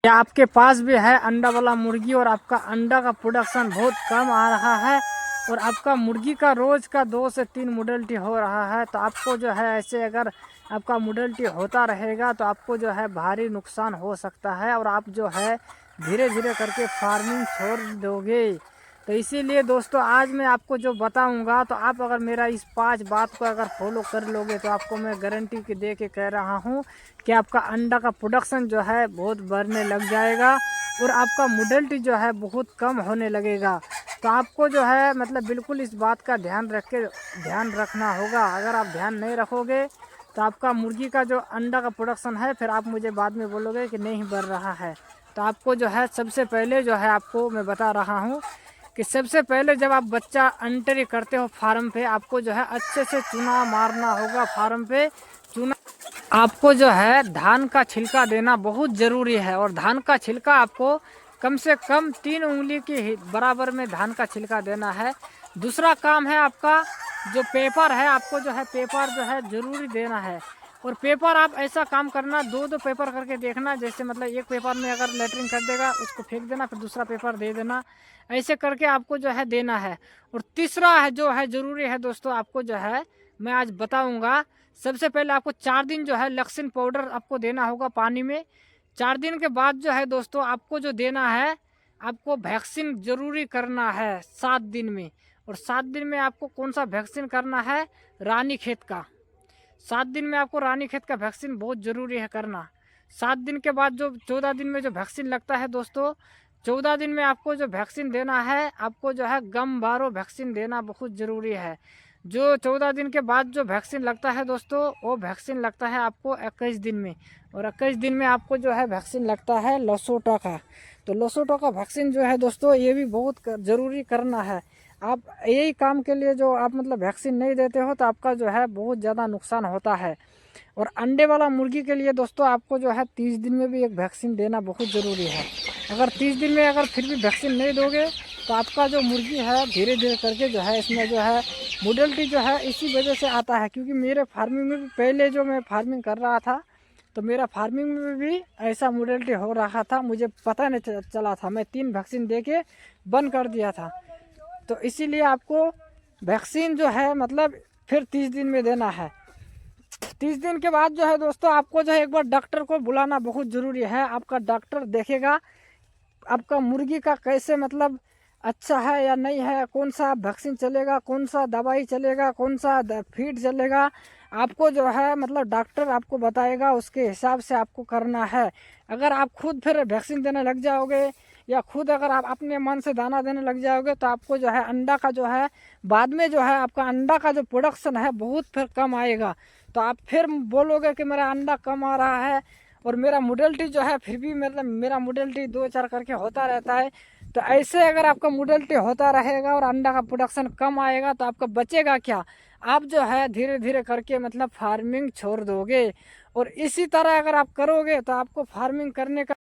या आपके पास भी है अंडा वाला मुर्गी और आपका अंडा का प्रोडक्शन बहुत कम आ रहा है और आपका मुर्गी का रोज़ का 2 से 3 मोडल्टी हो रहा है, तो आपको जो है ऐसे अगर आपका मोडल्टी होता रहेगा तो आपको जो है भारी नुकसान हो सकता है और आप जो है धीरे धीरे करके फार्मिंग छोड़ दोगे। तो इसीलिए दोस्तों आज मैं आपको जो बताऊंगा तो आप अगर मेरा इस 5 बात को अगर फॉलो कर लोगे तो आपको मैं गारंटी के दे के कह रहा हूँ कि आपका अंडा का प्रोडक्शन जो है बहुत बढ़ने लग जाएगा और आपका मोडल्टी जो है बहुत कम होने लगेगा। तो आपको जो है मतलब बिल्कुल इस बात का ध्यान रखना होगा। अगर आप ध्यान नहीं रखोगे तो आपका मुर्गी का जो अंडा का प्रोडक्शन है फिर आप मुझे बाद में बोलोगे कि नहीं बढ़ रहा है। तो आपको जो है सबसे पहले जो है आपको मैं बता रहा हूँ कि सबसे पहले जब आप बच्चा एंट्री करते हो फार्म पे, आपको जो है अच्छे से चूना मारना होगा फार्म पे। चूना आपको जो है धान का छिलका देना बहुत ज़रूरी है और धान का छिलका आपको कम से कम 3 उंगली के बराबर में धान का छिलका देना है। दूसरा काम है आपका जो पेपर है, आपको जो है पेपर जो है ज़रूरी देना है। और पेपर आप ऐसा काम करना 2-2 पेपर करके देखना, जैसे मतलब एक पेपर में अगर लेटरिंग कर देगा उसको फेंक देना, फिर दूसरा पेपर दे देना, ऐसे करके आपको जो है देना है। और तीसरा है जो है ज़रूरी है दोस्तों, आपको जो है मैं आज बताऊंगा। सबसे पहले आपको 4 दिन जो है लक्सिन पाउडर आपको देना होगा पानी में। 4 दिन के बाद जो है दोस्तों आपको जो देना है, आपको वैक्सीन ज़रूरी करना है 7 दिन में। और 7 दिन में आपको कौन सा वैक्सीन करना है, रानीखेत का। 7 दिन में आपको रानीखेत का वैक्सीन बहुत ज़रूरी है करना। 7 दिन के बाद जो 14 दिन में जो वैक्सीन लगता है दोस्तों, 14 दिन में आपको जो वैक्सीन देना है, आपको जो है गम बारो वैक्सीन देना बहुत ज़रूरी है। जो 14 दिन के बाद जो वैक्सीन लगता है दोस्तों, वो वैक्सीन लगता है आपको 21 दिन में। और 21 दिन में आपको जो है वैक्सीन लगता है लसोटा का। तो लसोटा का वैक्सीन जो है दोस्तों ये भी बहुत ज़रूरी करना है। आप यही काम के लिए जो आप मतलब वैक्सीन नहीं देते हो तो आपका जो है बहुत ज़्यादा नुकसान होता है। और अंडे वाला मुर्गी के लिए दोस्तों आपको जो है 30 दिन में भी एक वैक्सीन देना बहुत ज़रूरी है। अगर 30 दिन में अगर फिर भी वैक्सीन नहीं दोगे तो आपका जो मुर्गी है धीरे धीरे करके जो है इसमें जो है मोडल्टी जो है इसी वजह से आता है। क्योंकि मेरे फार्मिंग में भी पहले जो मैं फार्मिंग कर रहा था तो मेरा फार्मिंग में भी ऐसा मोडल्टी हो रहा था, मुझे पता नहीं चला था। मैं 3 वैक्सीन दे के बंद कर दिया था। तो इसीलिए आपको वैक्सीन जो है मतलब फिर 30 दिन में देना है। 30 दिन के बाद जो है दोस्तों आपको जो है एक बार डॉक्टर को बुलाना बहुत ज़रूरी है। आपका डॉक्टर देखेगा आपका मुर्गी का कैसे मतलब अच्छा है या नहीं है, कौन सा वैक्सीन चलेगा, कौन सा दवाई चलेगा, कौन सा फीड चलेगा, आपको जो है मतलब डॉक्टर आपको बताएगा, उसके हिसाब से आपको करना है। अगर आप खुद फिर वैक्सीन देने लग जाओगे या खुद अगर आप अपने मन से दाना देने लग जाओगे तो आपको जो है अंडा का जो है बाद में जो है आपका अंडा का जो प्रोडक्शन है बहुत फिर कम आएगा। तो आप फिर बोलोगे कि मेरा अंडा कम आ रहा है और मेरा मोडल्टी जो है फिर भी मतलब मेरा मोडल्टी 2-4 करके होता रहता है। तो ऐसे अगर आपका मोडल्टी होता रहेगा और अंडा का प्रोडक्शन कम आएगा तो आपका बचेगा क्या। आप जो है धीरे धीरे करके मतलब फार्मिंग छोड़ दोगे। और इसी तरह अगर आप करोगे तो आपको फार्मिंग करने का